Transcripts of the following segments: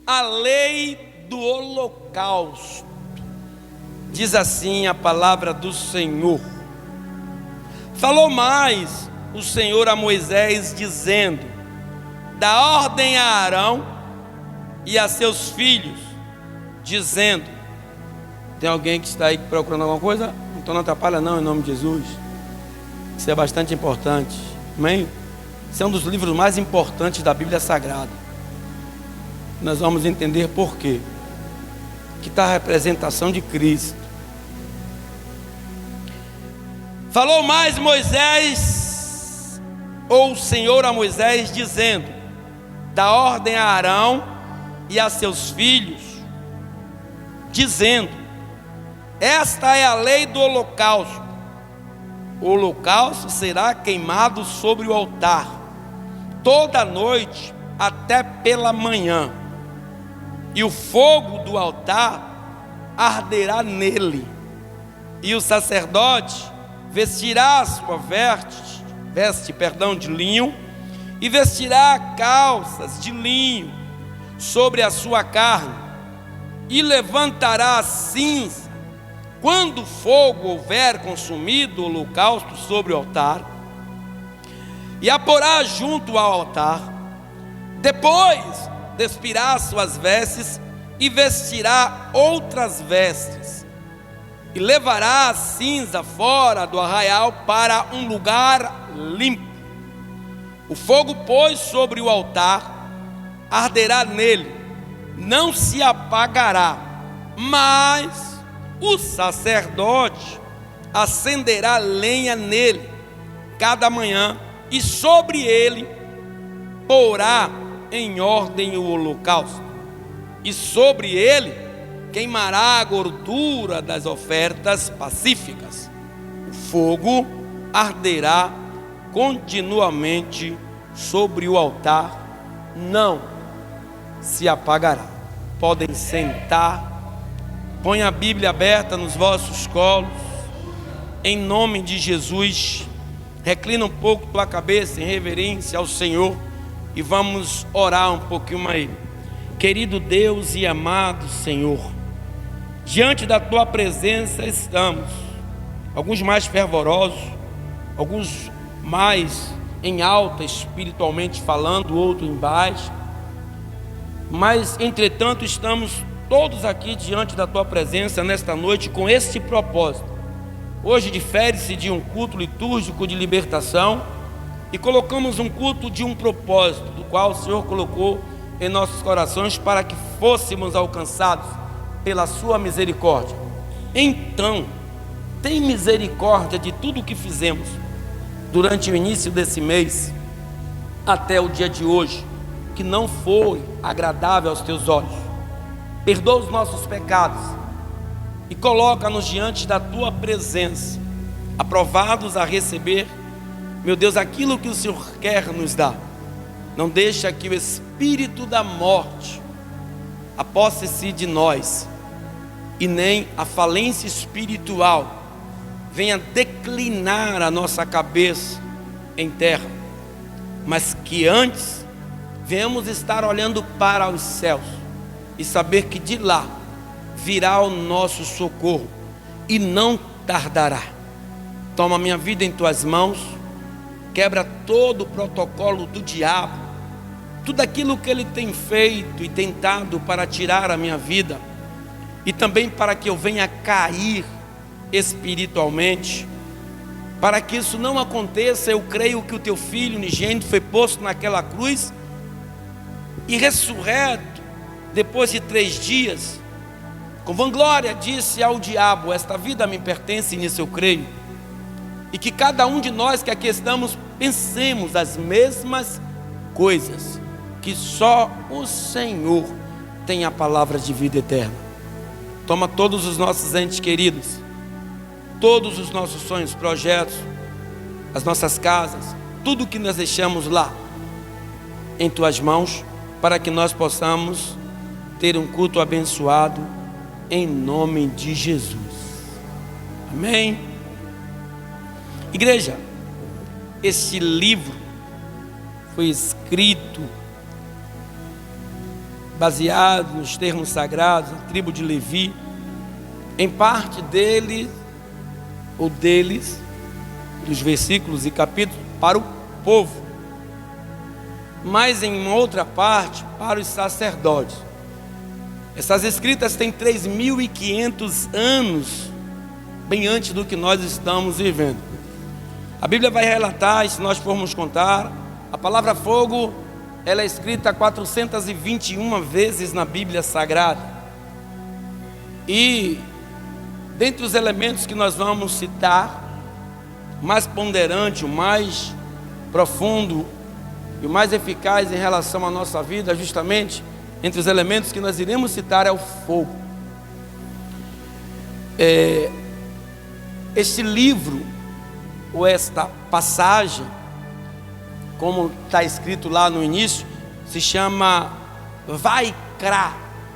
A lei do holocausto. Diz assim a palavra do Senhor. Falou mais o Senhor a Moisés, dizendo: dá ordem a Arão e a seus filhos, dizendo... Tem alguém que está aí procurando alguma coisa? Então não atrapalha não, em nome de Jesus. Isso é bastante importante. Amém? Esse é um dos livros mais importantes da Bíblia Sagrada. Nós vamos entender por quê. Que está a representação de Cristo. Falou mais Moisés, ou o Senhor a Moisés, dizendo: dá ordem a Arão e a seus filhos, dizendo: esta é a lei do holocausto. O holocausto será queimado sobre o altar toda noite até pela manhã, e o fogo do altar arderá nele, e o sacerdote vestirá a sua veste de linho, e vestirá calças de linho sobre a sua carne, e levantará a cinza quando o fogo houver consumido o holocausto sobre o altar, e a porá junto ao altar. Depois despirá suas vestes e vestirá outras vestes, e levará a cinza fora do arraial para um lugar limpo. O fogo, pois, sobre o altar arderá nele, não se apagará, mas o sacerdote acenderá lenha nele cada manhã, e sobre ele porá em ordem o holocausto, e sobre ele queimará a gordura das ofertas pacíficas. O fogo arderá continuamente sobre o altar, não se apagará. Podem sentar. Põe a Bíblia aberta nos vossos colos, em nome de Jesus. Reclina um pouco tua cabeça em reverência ao Senhor e vamos orar um pouquinho a Ele. Querido Deus e amado Senhor, diante da tua presença estamos, alguns mais fervorosos, alguns mais em alta espiritualmente falando, outros em baixo, mas entretanto estamos todos aqui diante da tua presença nesta noite com este propósito. Hoje difere-se de um culto litúrgico de libertação e colocamos um culto de um propósito, do qual o Senhor colocou em nossos corações para que fôssemos alcançados pela sua misericórdia. Então, tem misericórdia de tudo o que fizemos durante o início desse mês até o dia de hoje, que não foi agradável aos teus olhos. Perdoa os nossos pecados e coloca-nos diante da tua presença, aprovados a receber, meu Deus, aquilo que o Senhor quer nos dar. Não deixa que o espírito da morte aposse-se de nós, e nem a falência espiritual venha declinar a nossa cabeça em terra, mas que antes venhamos estar olhando para os céus e saber que de lá virá o nosso socorro e não tardará. Toma minha vida em tuas mãos, quebra todo o protocolo do diabo, tudo aquilo que ele tem feito e tentado para tirar a minha vida, e também para que eu venha cair espiritualmente. Para que isso não aconteça, eu creio que o teu filho unigênito foi posto naquela cruz e ressurreto depois de 3 dias, com vanglória disse ao diabo: esta vida me pertence, e nisso eu creio. E que cada um de nós que aqui estamos pensemos as mesmas coisas, que só o Senhor tem a palavra de vida eterna. Toma todos os nossos entes queridos, todos os nossos sonhos, projetos, as nossas casas, tudo que nós deixamos lá em tuas mãos, para que nós possamos ter um culto abençoado em nome de Jesus. Amém. Igreja, este livro foi escrito baseado nos termos sagrados da tribo de Levi, em parte deles, dos versículos e capítulos, para o povo, mas em outra parte, para os sacerdotes. Essas escritas têm 3.500 anos, bem antes do que nós estamos vivendo. A Bíblia vai relatar, e se nós formos contar, a palavra fogo, ela é escrita 421 vezes na Bíblia Sagrada. E dentre os elementos que nós vamos citar, o mais ponderante, o mais profundo e o mais eficaz em relação à nossa vida, justamente entre os elementos que nós iremos citar, é o fogo. Este livro, ou esta passagem, como está escrito lá no início, se chama Vaikra,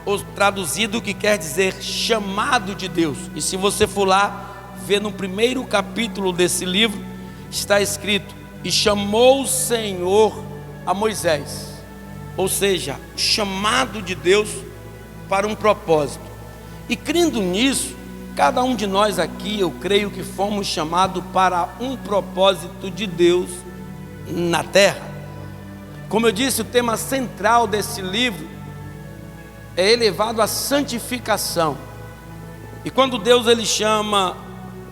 ou traduzido, que quer dizer chamado de Deus. E se você for lá, ver no primeiro capítulo desse livro, está escrito: e chamou o Senhor a Moisés. Ou seja, chamado de Deus para um propósito. E crendo nisso, cada um de nós aqui, eu creio que fomos chamados para um propósito de Deus na terra. Como eu disse, o tema central desse livro é elevado à santificação. E quando Deus ele chama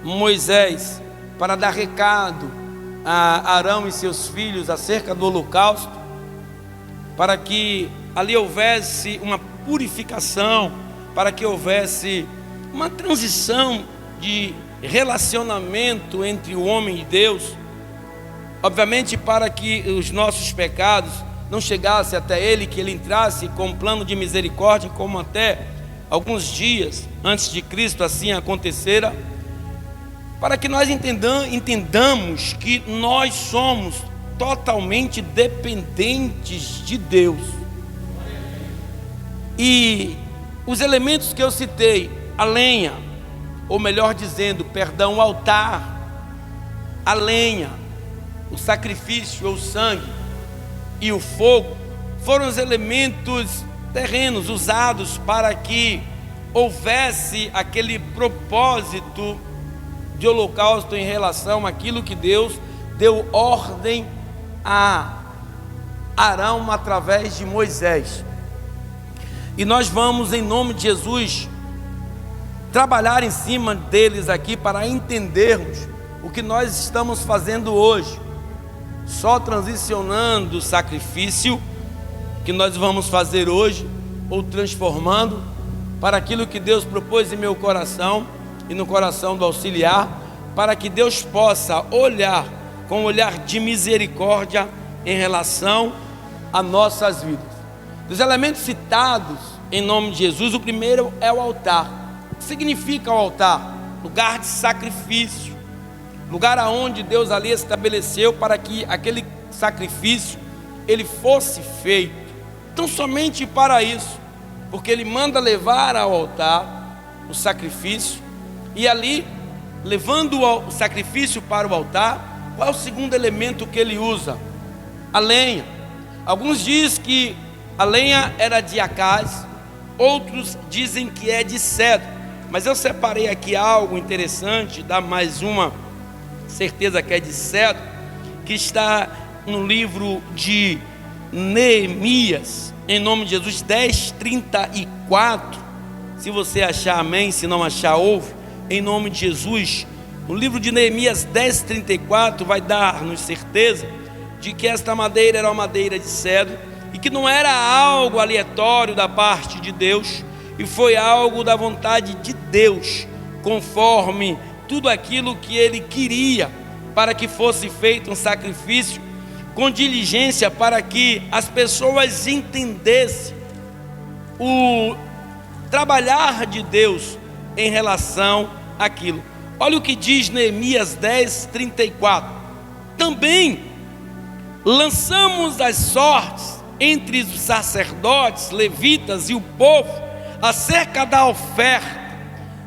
Moisés para dar recado a Arão e seus filhos acerca do holocausto, para que ali houvesse uma purificação, para que houvesse uma transição de relacionamento entre o homem e Deus, obviamente para que os nossos pecados não chegassem até Ele, que Ele entrasse com um plano de misericórdia, como até alguns dias antes de Cristo assim acontecera, para que nós entendamos que nós somos totalmente dependentes de Deus. E os elementos que eu citei, a lenha, ou melhor dizendo, perdão, o altar, a lenha, o sacrifício ou o sangue e o fogo, foram os elementos terrenos usados para que houvesse aquele propósito de holocausto em relação àquilo que Deus deu ordem a Arão através de Moisés. E nós vamos, em nome de Jesus, trabalhar em cima deles aqui para entendermos o que nós estamos fazendo hoje, só transicionando o sacrifício que nós vamos fazer hoje, ou transformando para aquilo que Deus propôs em meu coração e no coração do auxiliar, para que Deus possa olhar com um olhar de misericórdia em relação a nossas vidas. Dos elementos citados em nome de Jesus, o primeiro é o altar. O que significa o altar? Lugar de sacrifício, lugar aonde Deus ali estabeleceu para que aquele sacrifício ele fosse feito. Então somente para isso, porque Ele manda levar ao altar o sacrifício, e ali, levando o sacrifício para o altar, qual é o segundo elemento que Ele usa? A lenha. Alguns dizem que a lenha era de acás, outros dizem que é de cedro, mas eu separei aqui algo interessante, dá mais uma certeza que é de cedro, que está no livro de Neemias, em nome de Jesus, 10:34. Se você achar, amém. Se não achar, ouve, em nome de Jesus. No livro de Neemias 10:34 vai dar-nos certeza de que esta madeira era uma madeira de cedro, e que não era algo aleatório da parte de Deus, e foi algo da vontade de Deus, conforme tudo aquilo que Ele queria, para que fosse feito um sacrifício com diligência, para que as pessoas entendessem o trabalhar de Deus em relação àquilo. Olha o que diz Neemias 10:34. Também lançamos as sortes entre os sacerdotes, levitas e o povo, acerca da oferta,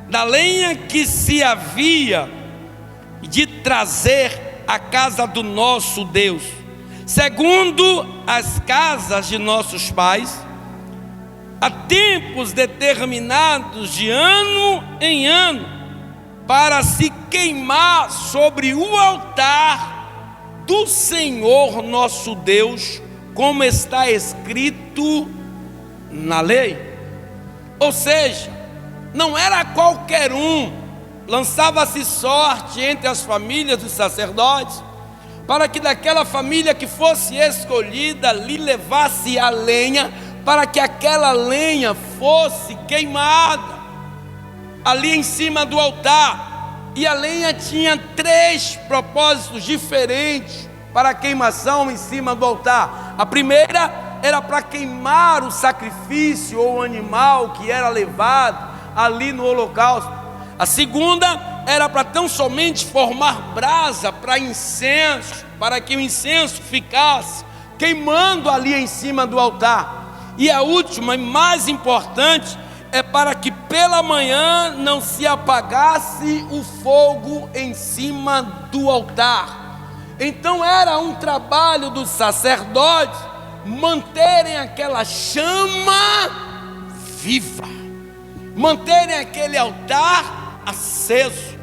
da lenha que se havia e de trazer a casa do nosso Deus, segundo as casas de nossos pais, a tempos determinados de ano em ano, para se queimar sobre o altar do Senhor nosso Deus, como está escrito na lei. Ou seja, não era qualquer um, lançava-se sorte entre as famílias dos sacerdotes, para que daquela família que fosse escolhida lhe levasse a lenha, para que aquela lenha fosse queimada ali em cima do altar. E a lenha tinha 3 propósitos diferentes para a queimação em cima do altar. A primeira era para queimar o sacrifício ou o animal que era levado ali no holocausto. A segunda era para tão somente formar brasa para incenso, para que o incenso ficasse queimando ali em cima do altar. E a última e mais importante é para que pela manhã não se apagasse o fogo em cima do altar. Então era um trabalho dos sacerdotes manterem aquela chama viva, manterem aquele altar aceso.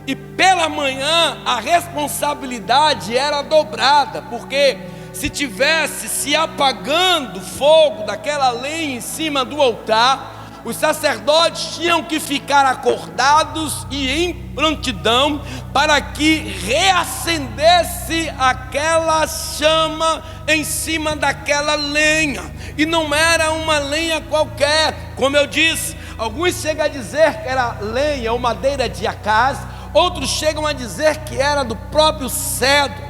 E pela manhã a responsabilidade era dobrada, porque se tivesse se apagando o fogo daquela lenha em cima do altar, os sacerdotes tinham que ficar acordados e em prontidão para que reacendesse aquela chama em cima daquela lenha. E não era uma lenha qualquer, como eu disse. Alguns chegam a dizer que era lenha ou madeira de acácia, outros chegam a dizer que era do próprio cedro.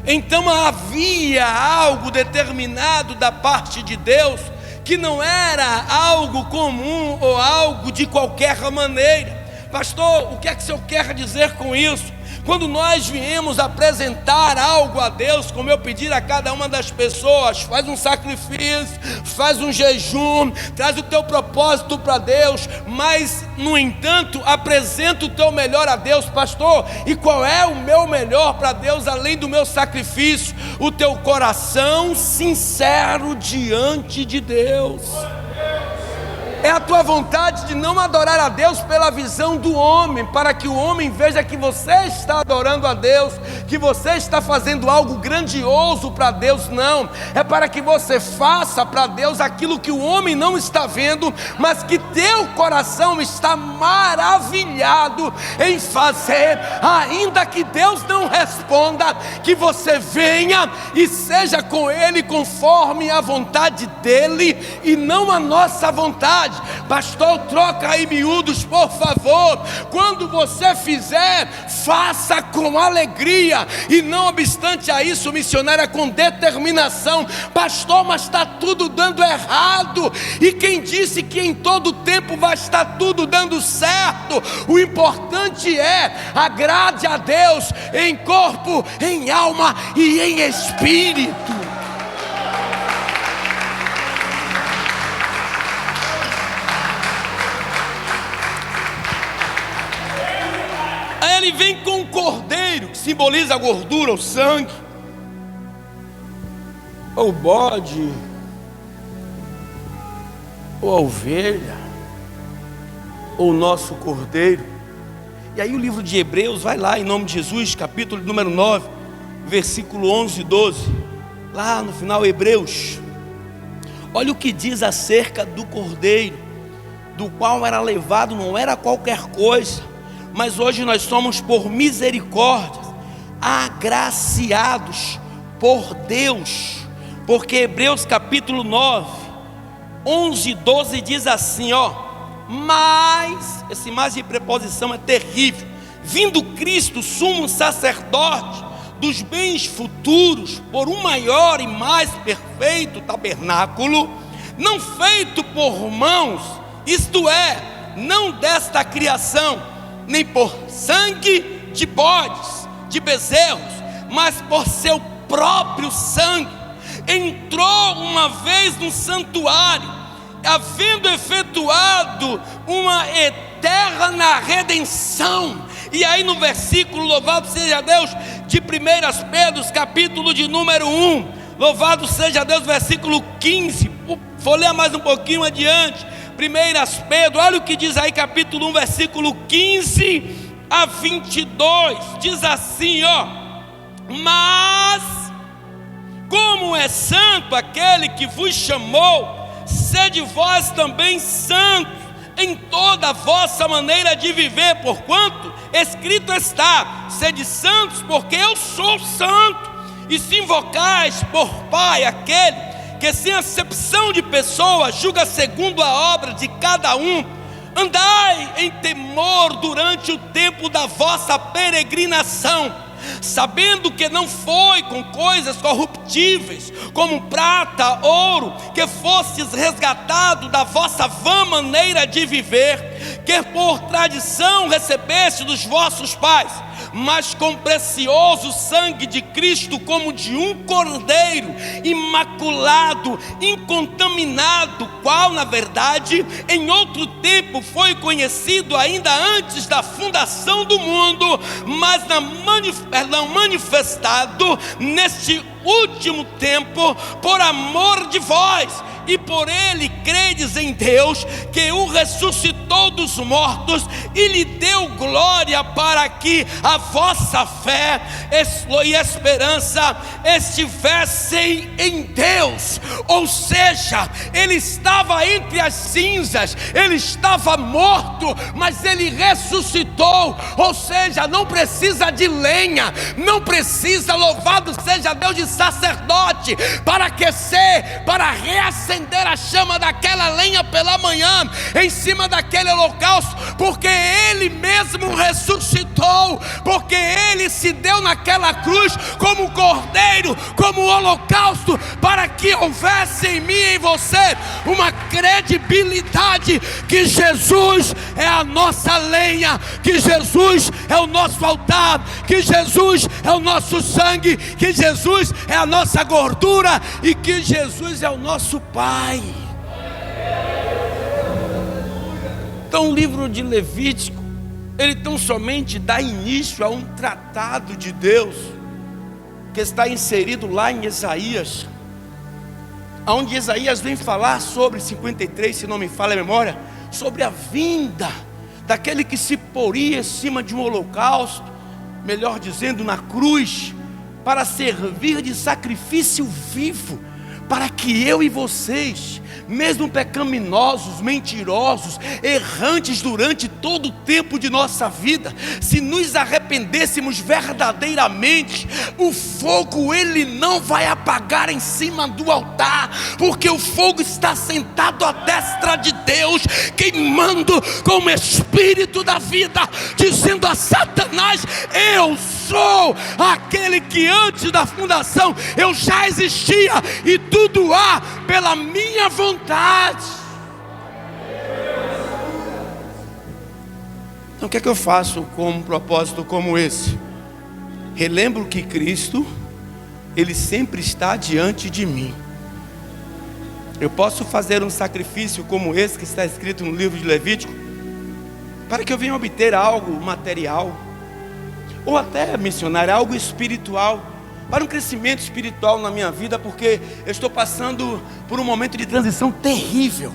Então havia algo determinado da parte de Deus, que não era algo comum ou algo de qualquer maneira. Pastor, o que é que o senhor quer dizer com isso? Quando nós viemos apresentar algo a Deus, como eu pedir a cada uma das pessoas, faz um sacrifício, faz um jejum, traz o teu propósito para Deus, mas no entanto apresenta o teu melhor a Deus. Pastor, e qual é o meu melhor para Deus além do meu sacrifício? O teu coração sincero diante de Deus. É a tua vontade de não adorar a Deus pela visão do homem, para que o homem veja que você está adorando a Deus, que você está fazendo algo grandioso para Deus. Não, é para que você faça para Deus aquilo que o homem não está vendo, mas que teu coração está maravilhado em fazer, ainda que Deus não responda, que você venha e seja com Ele conforme a vontade dEle e não a nossa vontade. Pastor, troca aí miúdos, por favor. Quando você fizer, faça com alegria, e não obstante a isso, missionária, com determinação. Pastor, mas está tudo dando errado. E quem disse que em todo tempo vai estar tudo dando certo? O importante é agrade a Deus em corpo, em alma e em espírito. Ele vem com o cordeiro, que simboliza a gordura, o sangue, ou o bode, ou a ovelha, ou o nosso cordeiro. E aí o livro de Hebreus vai lá, em nome de Jesus, capítulo número 9, versículo 11 e 12, lá no final, Hebreus. Olha o que diz acerca do cordeiro, do qual era levado, não era qualquer coisa, mas hoje nós somos por misericórdia agraciados por Deus, porque Hebreus capítulo 9, 11 e 12 diz assim, mas, esse mais de preposição é terrível, vindo Cristo, sumo sacerdote dos bens futuros, por um maior e mais perfeito tabernáculo, não feito por mãos, isto é, não desta criação, nem por sangue de bodes, de bezerros, mas por seu próprio sangue, entrou uma vez no santuário, havendo efetuado uma eterna redenção, E aí no versículo, louvado seja Deus, de 1 Pedro, capítulo de número 1, louvado seja Deus, versículo 15, vou ler mais um pouquinho adiante. 1 Pedro, olha o que diz aí, capítulo 1, versículo 15 a 22, diz assim, ó: mas como é santo aquele que vos chamou, sede vós também santos em toda a vossa maneira de viver, porquanto escrito está: sede santos, porque eu sou santo. E se invocais por Pai aquele que sem acepção de pessoas julga segundo a obra de cada um, andai em temor durante o tempo da vossa peregrinação, sabendo que não foi com coisas corruptíveis, como prata, ouro, que fostes resgatado da vossa vã maneira de viver, que por tradição recebeste dos vossos pais, mas com precioso sangue de Cristo, como de um cordeiro imaculado, incontaminado, qual na verdade em outro tempo foi conhecido ainda antes da fundação do mundo, mas manifestado neste último tempo por amor de vós, e por ele credes em Deus, que o ressuscitou dos mortos e lhe deu glória, para que a vossa fé e esperança estivessem em Deus. Ou seja, ele estava entre as cinzas, ele estava morto, mas ele ressuscitou. Ou seja, não precisa de lenha, não precisa, louvado seja Deus, de sacerdote para aquecer, para reacender a chama daquela lenha pela manhã em cima daquele holocausto, porque ele mesmo ressuscitou, porque ele se deu naquela cruz como cordeiro, como holocausto, para que houvesse em mim e em você uma credibilidade que Jesus é a nossa lenha, que Jesus é o nosso altar, que Jesus é o nosso sangue, que Jesus é a nossa gordura e que Jesus é o nosso Pai. Então o livro de Levítico, ele tão somente dá início a um tratado de Deus que está inserido lá em Isaías, onde Isaías vem falar sobre 53, se não me falha a memória, sobre a vinda daquele que se poria em cima de um holocausto, melhor dizendo, na cruz, para servir de sacrifício vivo, para que eu e vocês, mesmo pecaminosos, mentirosos, errantes durante todo o tempo de nossa vida, se nos arrependêssemos verdadeiramente, o fogo ele não vai apagar em cima do altar, porque o fogo está sentado à destra de Deus, queimando com o espírito da vida, dizendo a Satanás: eu sou aquele que antes da fundação eu já existia, e tudo há pela minha vontade. Então o que é que eu faço com um propósito como esse? Relembro que Cristo, ele sempre está diante de mim. Eu posso fazer um sacrifício como esse que está escrito no livro de Levítico, para que eu venha obter algo material, ou até missionário, algo espiritual, para um crescimento espiritual na minha vida, porque eu estou passando por um momento de transição terrível.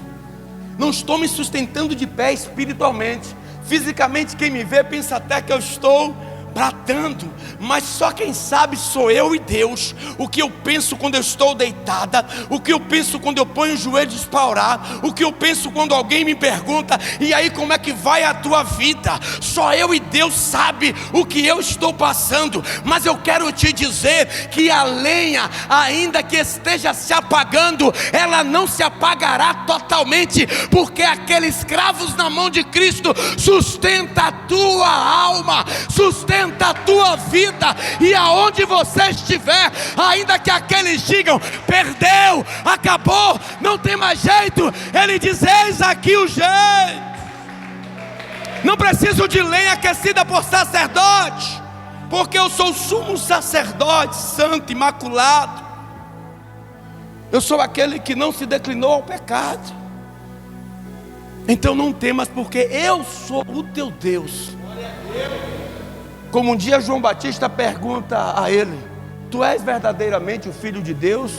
Não estou me sustentando de pé espiritualmente. Fisicamente, quem me vê pensa até que eu estou bradando, mas só quem sabe sou eu e Deus. O que eu penso quando eu estou deitada, o que eu penso quando eu ponho os joelhos para orar, o que eu penso quando alguém me pergunta: e aí, como é que vai a tua vida? Só eu e Deus sabe o que eu estou passando. Mas eu quero te dizer que a lenha, ainda que esteja se apagando, ela não se apagará totalmente, porque aqueles cravos na mão de Cristo sustenta a tua alma, sustenta a tua vida, e aonde você estiver, ainda que aqueles digam: perdeu, acabou, não tem mais jeito, ele diz: eis aqui o jeito. Não preciso de lenha aquecida por sacerdote, porque eu sou o sumo sacerdote, santo, imaculado. Eu sou aquele que não se declinou ao pecado. Então não temas, porque eu sou o teu Deus. Como um dia João Batista pergunta a ele: tu és verdadeiramente o Filho de Deus?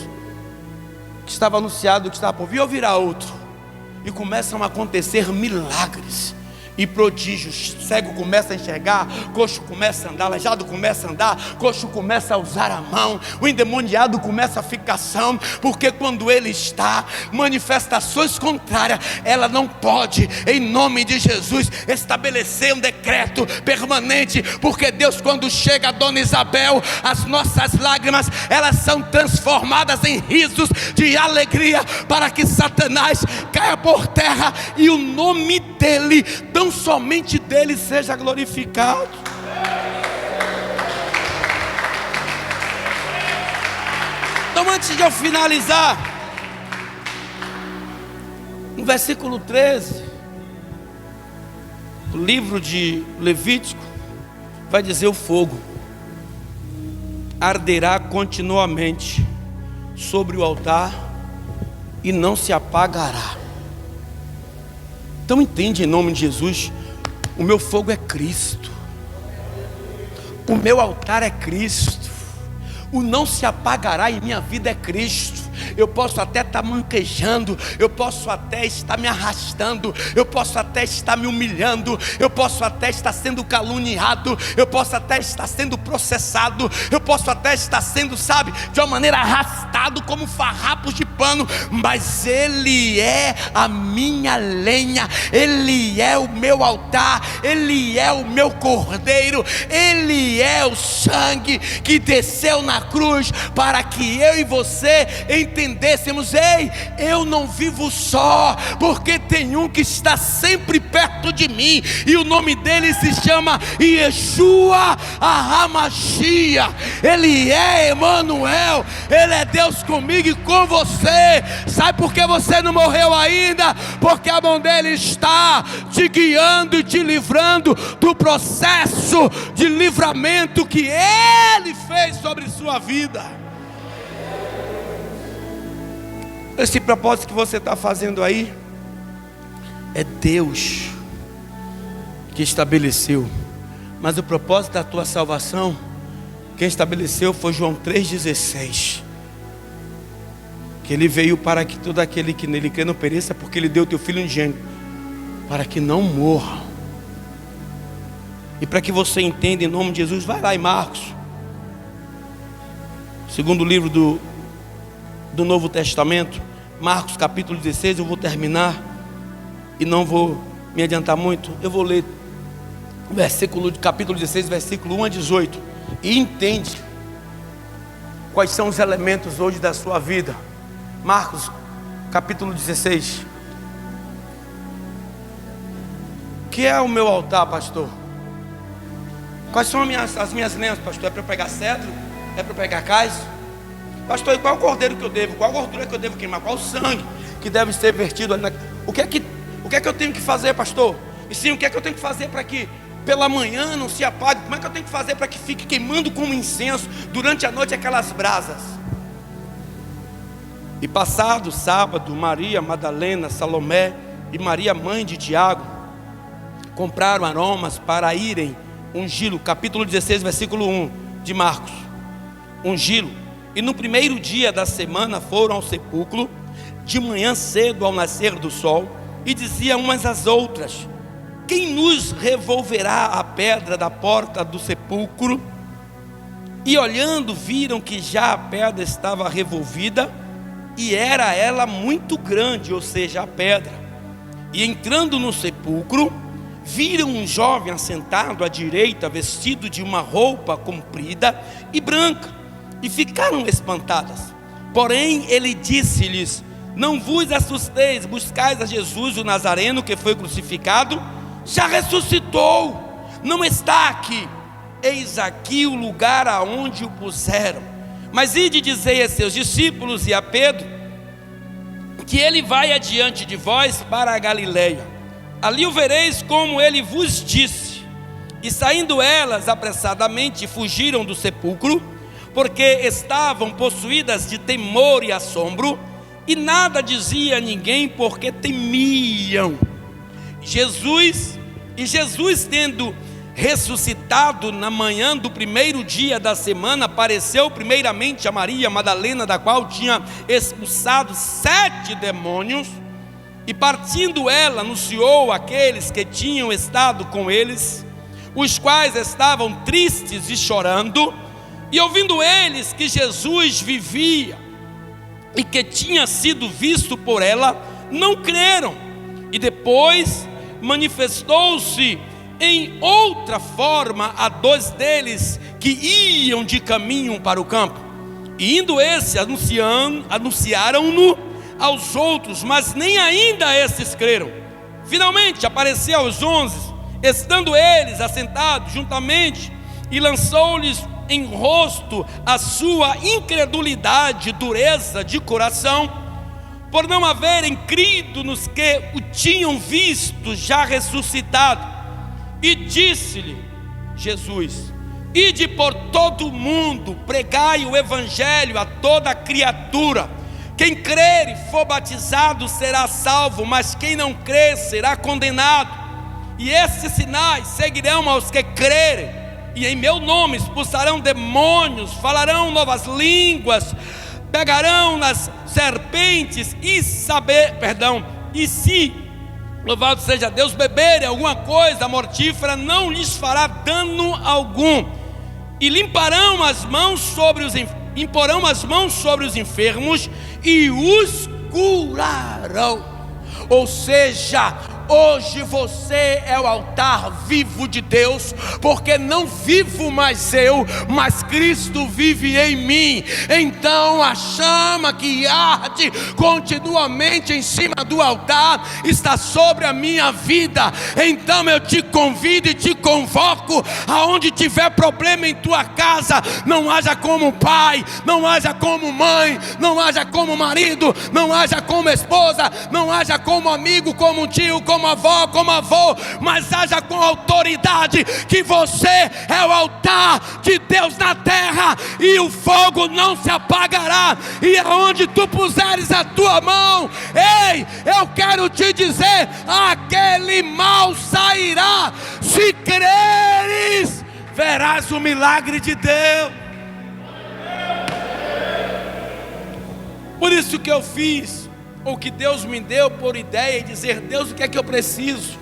Que estava anunciado, que estava por vir, ou virá outro? E começam a acontecer milagres e prodígios. Cego começa a enxergar, coxo começa a andar, aleijado começa a andar, coxo começa a usar a mão, o endemoniado começa a ficar são, porque quando ele está, manifestações contrárias, ela não pode, em nome de Jesus, estabelecer um decreto permanente, porque Deus, quando chega a Dona Isabel, as nossas lágrimas, elas são transformadas em risos de alegria, para que Satanás caia por terra e o nome dele, tão somente dele, seja glorificado. Então, antes de eu finalizar, no versículo 13 do livro de Levítico, vai dizer: o fogo arderá continuamente sobre o altar e não se apagará. Então entende, em nome de Jesus, o meu fogo é Cristo, o meu altar é Cristo, o não se apagará em minha vida é Cristo. Eu posso até estar manquejando, eu posso até estar me arrastando, eu posso até estar me humilhando, eu posso até estar sendo caluniado, eu posso até estar sendo processado, eu posso até estar sendo, sabe, de uma maneira arrastado como farrapos de pano, mas Ele é a minha lenha, Ele é o meu altar, Ele é o meu cordeiro, Ele é o sangue que desceu na cruz para que eu e você entendêssemos: ei, eu não vivo só, porque tem um que está sempre perto de mim, e o nome dele se chama Yeshua HaMashiach. Ele é Emanuel, Ele é Deus comigo e com você. Sabe por que você não morreu ainda? Porque a mão dele está te guiando e te livrando do processo de livramento que Ele fez sobre sua vida. Esse propósito que você está fazendo aí, é Deus que estabeleceu. Mas o propósito da tua salvação, quem estabeleceu foi João 3,16. Que Ele veio para que todo aquele que nele crê não pereça, porque Ele deu o teu Filho unigênito, para que não morra. E para que você entenda, em nome de Jesus, vai lá em Marcos, segundo livro do Novo Testamento, Marcos capítulo 16, eu vou terminar e não vou me adiantar muito. Eu vou ler o capítulo 16, versículo 1 a 18, e entende quais são os elementos hoje da sua vida. Marcos capítulo 16. O que é o meu altar, pastor? Quais são as minhas lenhas, pastor? É para eu pegar cedro? É para eu pegar cais? Pastor, e qual o cordeiro que eu devo? Qual a gordura que eu devo queimar? Qual o sangue que deve ser vertido ali? O que é que eu tenho que fazer, pastor? E sim, o que é que eu tenho que fazer para que pela manhã não se apague? Como é que eu tenho que fazer para que fique queimando como incenso durante a noite aquelas brasas? E passado sábado, Maria Madalena, Salomé e Maria mãe de Tiago compraram aromas para irem ungí-lo. Capítulo 16, versículo 1 de Marcos. Ungí-lo. E no primeiro dia da semana foram ao sepulcro, de manhã cedo ao nascer do sol, e diziam umas às outras: quem nos revolverá a pedra da porta do sepulcro? E olhando, viram que já a pedra estava revolvida, e era ela muito grande, ou seja, a pedra. E entrando no sepulcro, viram um jovem assentado à direita, vestido de uma roupa comprida e branca, e ficaram espantadas. Porém ele disse-lhes: não vos assusteis, buscais a Jesus o Nazareno, que foi crucificado. Já ressuscitou, não está aqui, eis aqui o lugar aonde o puseram. Mas ide dizer a seus discípulos e a Pedro que ele vai adiante de vós para a Galileia, ali o vereis como ele vos disse. E saindo elas apressadamente fugiram do sepulcro, porque estavam possuídas de temor e assombro, e nada dizia a ninguém, porque temiam. Jesus tendo ressuscitado na manhã do primeiro dia da semana, apareceu primeiramente a Maria Madalena, da qual tinha expulsado 7 demônios, e partindo ela, anunciou àqueles que tinham estado com eles, os quais estavam tristes e chorando. E ouvindo eles que Jesus vivia e que tinha sido visto por ela, não creram. E depois manifestou-se em outra forma a 2 deles que iam de caminho para o campo. E indo esses, anunciaram-no aos outros, mas nem ainda esses creram. Finalmente apareceu aos 11, estando eles assentados juntamente, e lançou-lhes em rosto a sua incredulidade e dureza de coração, por não haverem crido nos que o tinham visto já ressuscitado. E disse-lhe Jesus: ide por todo o mundo, pregai o evangelho a toda criatura. Quem crer e for batizado será salvo, mas quem não crer será condenado. E esses sinais seguirão aos que crerem: e em meu nome expulsarão demônios, falarão novas línguas, pegarão nas serpentes e se, louvado seja Deus, beberem alguma coisa mortífera, não lhes fará dano algum. E imporão as mãos sobre os enfermos e os curarão. Ou seja, hoje você é o altar vivo de Deus, porque não vivo mais eu, mas Cristo vive em mim. Então a chama que arde continuamente em cima do altar está sobre a minha vida. Então eu te convido e te convoco: aonde tiver problema em tua casa, não haja como pai, não haja como mãe, não haja como marido, não haja como esposa, não haja como amigo, como tio, como avó, como avô, mas haja com autoridade que você é o altar de Deus na terra, e o fogo não se apagará. E aonde tu puseres a tua mão, ei, eu quero te dizer, aquele mal sairá. Se creres, verás o milagre de Deus. Por isso que eu fiz o que Deus me deu por ideia, e dizer: Deus, o que é que eu preciso?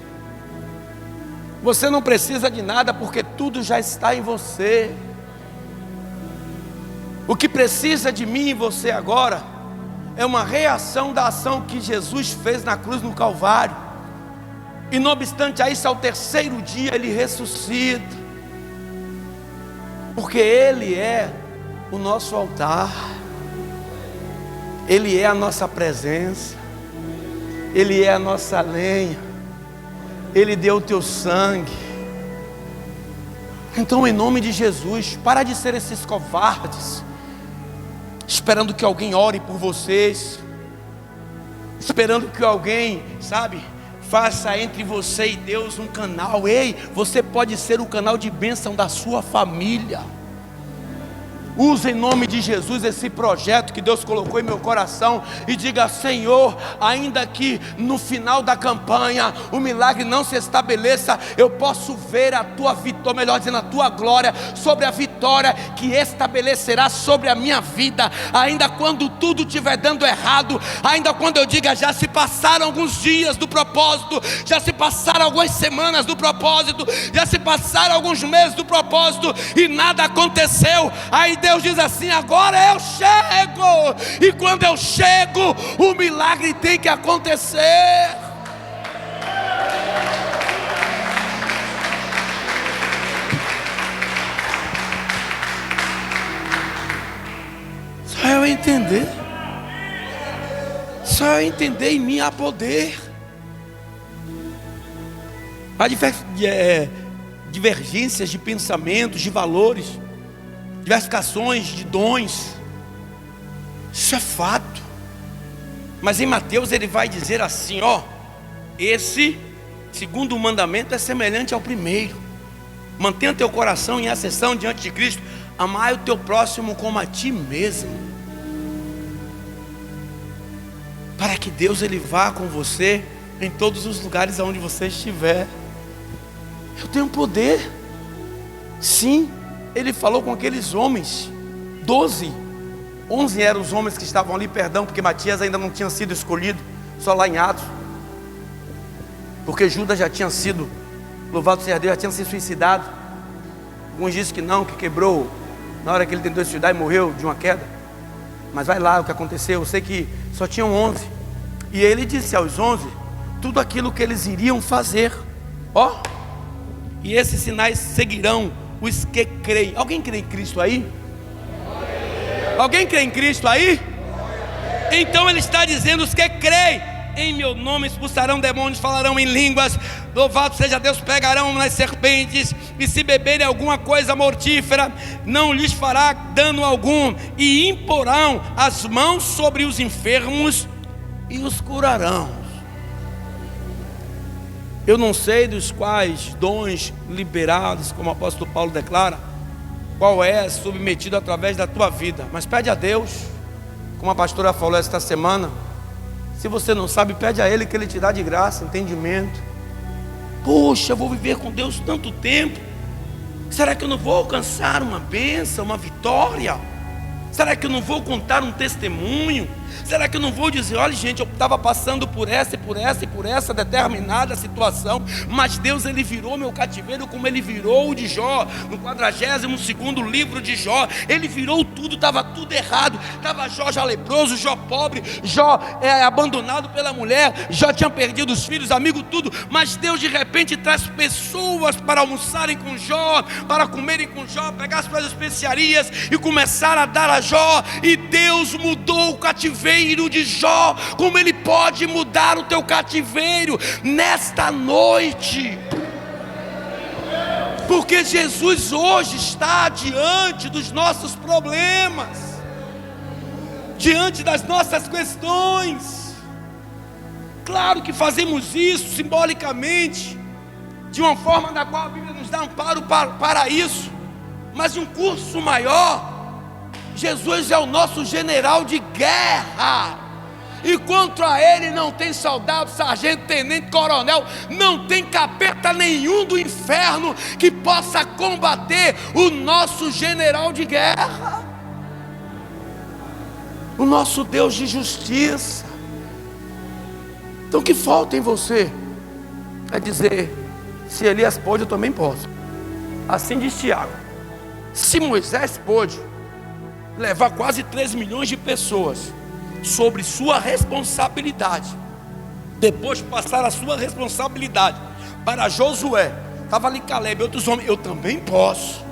Você não precisa de nada, porque tudo já está em você. O que precisa de mim e você agora é uma reação da ação que Jesus fez na cruz no Calvário. E não obstante a isso, ao terceiro dia Ele ressuscita, porque Ele é o nosso altar, Ele é a nossa presença, Ele é a nossa lenha, Ele deu o teu sangue. Então, em nome de Jesus, para de ser esses covardes, esperando que alguém ore por vocês, esperando que alguém, faça entre você e Deus um canal. Ei, você pode ser o canal de bênção da sua família. Use em nome de Jesus esse projeto que Deus colocou em meu coração e diga: Senhor, ainda que no final da campanha o milagre não se estabeleça, eu posso ver a tua vitória, melhor dizendo, a tua glória sobre a vitória que estabelecerá sobre a minha vida. Ainda quando tudo estiver dando errado, ainda quando eu diga: já se passaram alguns dias do propósito, já se passaram algumas semanas do propósito, já se passaram alguns meses do propósito e nada aconteceu, aí Deus diz assim: agora eu chego. E quando eu chego, o milagre tem que acontecer. Só eu entender. Só eu entender, em mim há poder. Há divergências de pensamentos, de valores, diversificações de dons, isso é fato. Mas em Mateus ele vai dizer assim: esse segundo mandamento é semelhante ao primeiro: mantenha teu coração em acessão diante de Cristo, amai o teu próximo como a ti mesmo. Para que Deus ele vá com você em todos os lugares aonde você estiver. Eu tenho poder. Sim, ele falou com aqueles homens, 12, 11 eram os homens que estavam ali, perdão, porque Matias ainda não tinha sido escolhido, só lá em Atos, porque Judas já tinha sido, louvado seja Deus, já tinha se suicidado. Alguns dizem que não, que quebrou na hora que ele tentou suicidar e morreu de uma queda. Mas vai lá o que aconteceu. Eu sei que só tinham 11. E ele disse aos 11 tudo aquilo que eles iriam fazer. Ó, e esses sinais seguirão os que creem. Alguém crê em Cristo aí? Alguém crê em Cristo aí? Então ele está dizendo: os que creem em meu nome expulsarão demônios, falarão em línguas, louvado seja Deus, pegarão nas serpentes, e se beberem alguma coisa mortífera, não lhes fará dano algum, e imporão as mãos sobre os enfermos e os curarão. Eu não sei dos quais dons liberados, como o apóstolo Paulo declara, qual é submetido através da tua vida, mas pede a Deus, como a pastora falou esta semana. Se você não sabe, pede a Ele que Ele te dá de graça, entendimento. Poxa, eu vou viver com Deus tanto tempo, será que eu não vou alcançar uma bênção, uma vitória? Será que eu não vou contar um testemunho? Será que eu não vou dizer: olha gente, eu estava passando por essa e por essa e por essa determinada situação, mas Deus, Ele virou meu cativeiro, como Ele virou o de Jó, no 42º livro de Jó. Ele virou tudo, estava tudo errado. Estava Jó já leproso, Jó pobre, Jó abandonado pela mulher, Jó tinha perdido os filhos, amigo, tudo. Mas Deus de repente traz pessoas para almoçarem com Jó, para comerem com Jó, pegar as suas especiarias e começar a dar a Jó. E Deus mudou o cativeiro de Jó, como Ele pode mudar o teu cativeiro nesta noite, porque Jesus hoje está diante dos nossos problemas, diante das nossas questões. Claro que fazemos isso simbolicamente, de uma forma na qual a Bíblia nos dá amparo para isso, mas em um curso maior, Jesus é o nosso general de guerra, e contra Ele não tem soldado, sargento, tenente, coronel, não tem capeta nenhum do inferno que possa combater o nosso general de guerra, o nosso Deus de justiça. Então o que falta em você é dizer: se Elias pôde, eu também posso. Assim diz Tiago: se Moisés pôde levar quase 3 milhões de pessoas sobre sua responsabilidade, depois de passar a sua responsabilidade para Josué, estava ali Caleb e outros homens, eu também posso.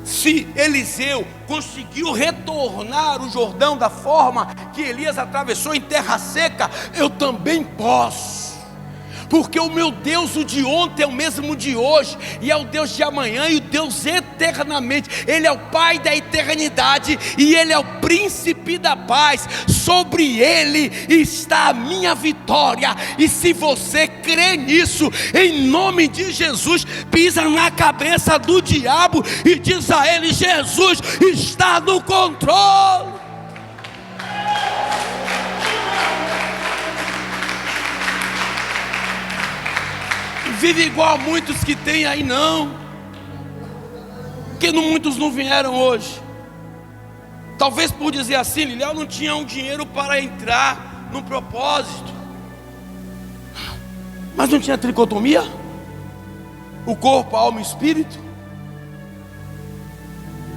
Se Eliseu conseguiu retornar o Jordão da forma que Elias atravessou em terra seca, eu também posso. Porque o meu Deus, o de ontem é o mesmo de hoje, e é o Deus de amanhã, e o Deus eternamente. Ele é o Pai da eternidade, e Ele é o príncipe da paz. Sobre Ele está a minha vitória, e se você crê nisso, em nome de Jesus, pisa na cabeça do diabo e diz a ele: Jesus está no controle. Vive igual a muitos que tem aí, não, porque muitos não vieram hoje, talvez por dizer assim: Lilian não tinha um dinheiro para entrar no propósito, mas não tinha tricotomia, o corpo, a alma e o espírito,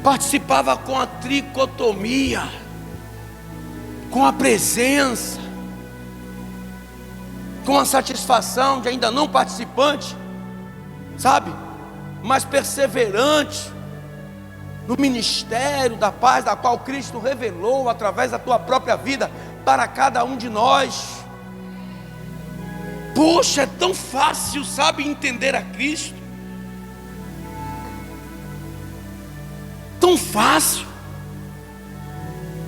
participava com a tricotomia, com a presença, com a satisfação de ainda não participante, sabe, mas perseverante no ministério da paz, da qual Cristo revelou através da tua própria vida para cada um de nós. Poxa, é tão fácil, sabe, entender a Cristo, tão fácil.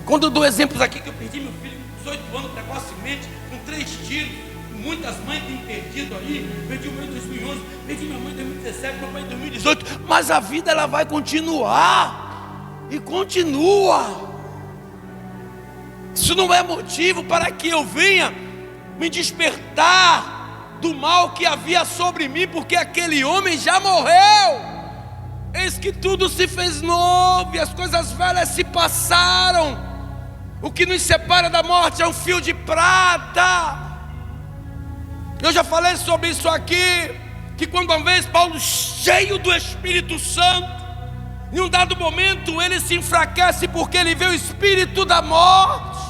Quando eu dou exemplos aqui que eu perdi meu filho com 18 anos precocemente, com 3 tiros. Muitas mães têm perdido aí. Perdi o meu em 2011, perdi minha mãe em 2017, meu pai em 2018. Mas a vida, ela vai continuar, e continua. Isso não é motivo para que eu venha me despertar do mal que havia sobre mim, porque aquele homem já morreu. eis que tudo se fez novo, e as coisas velhas se passaram. O que nos separa da morte é um fio de prata. Eu já falei sobre isso aqui, que quando uma vez Paulo, cheio do Espírito Santo, em um dado momento ele se enfraquece porque ele vê o espírito da morte.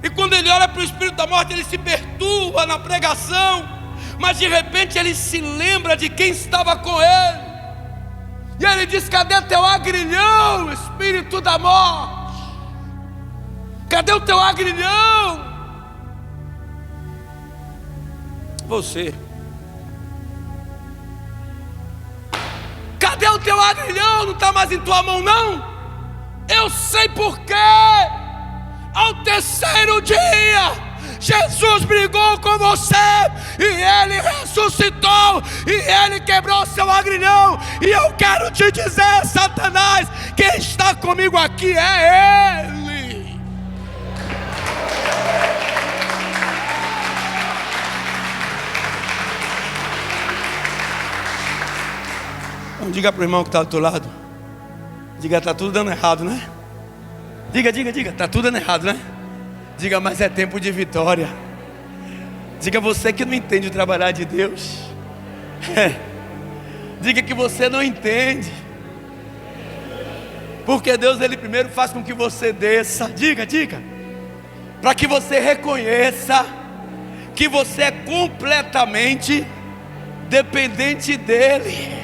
E quando ele olha para o espírito da morte, ele se perturba na pregação, mas de repente ele se lembra de quem estava com ele, e ele diz: cadê teu agrilhão, espírito da morte? Cadê o teu agrilhão? Você. Cadê o teu agrilhão? Não está mais em tua mão, não? Eu sei por quê. Ao terceiro dia, Jesus brigou com você, e Ele ressuscitou, e Ele quebrou seu agrilhão. E eu quero te dizer, Satanás, quem está comigo aqui é Ele. Então, diga para o irmão que está do teu lado, diga: está tudo dando errado, né? Diga, está tudo dando errado, né? Diga: mas é tempo de vitória. Diga: você que não entende o trabalhar de Deus. Diga que você não entende, porque Deus, Ele primeiro faz com que você desça. Diga, para que você reconheça que você é completamente dependente dEle.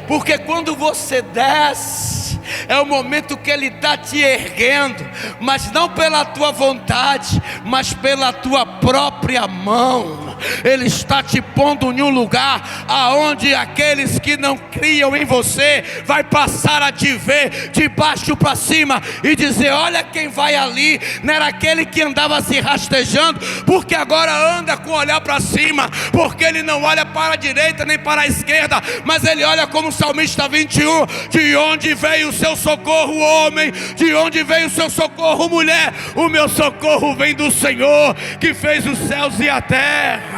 Porque quando você desce, é o momento que Ele está te erguendo, mas não pela tua vontade, mas pela tua própria mão. Ele está te pondo em um lugar aonde aqueles que não criam em você vai passar a te ver de baixo para cima e dizer: olha quem vai ali. Não era aquele que andava se rastejando, porque agora anda com o olhar para cima, porque ele não olha para a direita nem para a esquerda, mas ele olha como o salmista 21: de onde veio o seu socorro, homem? De onde veio o seu socorro, mulher? O meu socorro vem do Senhor, que fez os céus e a terra.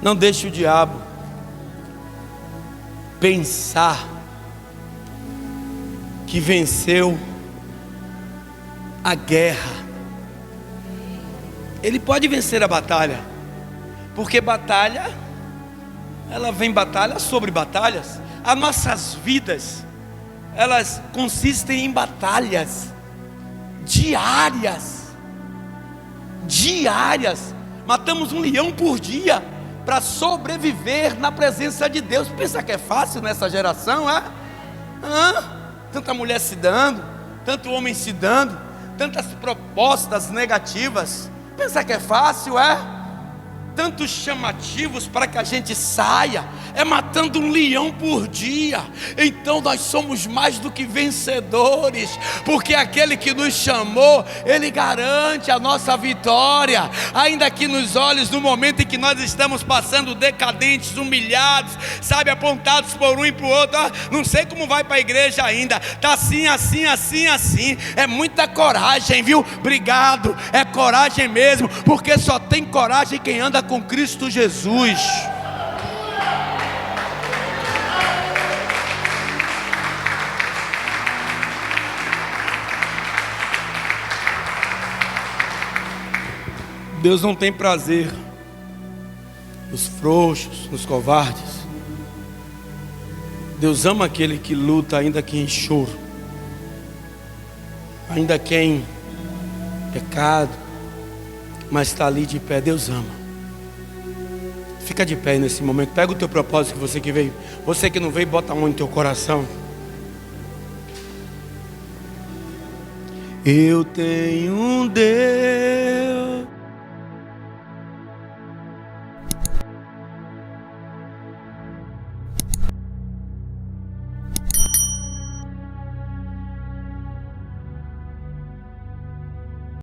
Não deixe o diabo pensar que venceu a guerra. Ele pode vencer a batalha, porque batalha, ela vem batalha sobre batalhas. As nossas vidas, elas consistem em batalhas diárias. Matamos um leão por dia para sobreviver na presença de Deus. Pensa que é fácil nessa geração, é? Tanta mulher se dando, tanto homem se dando, tantas propostas negativas. Pensa que é fácil, é? Tantos chamativos para que a gente saia. É matando um leão por dia. Então nós somos mais do que vencedores, porque aquele que nos chamou, Ele garante a nossa vitória. Ainda que nos olhos, no momento em que nós estamos passando decadentes, humilhados, sabe, apontados por um e para o outro: não sei como vai para a igreja ainda, está assim. É muita coragem, viu? Obrigado, é coragem mesmo, porque só tem coragem quem anda com Cristo Jesus. Deus não tem prazer nos frouxos, nos covardes. Deus ama aquele que luta, ainda que em choro, ainda que em pecado, mas está ali de pé. Deus ama. Fica de pé nesse momento. Pega o teu propósito, você que veio. Você que não veio, bota a mão no teu coração. Eu tenho um Deus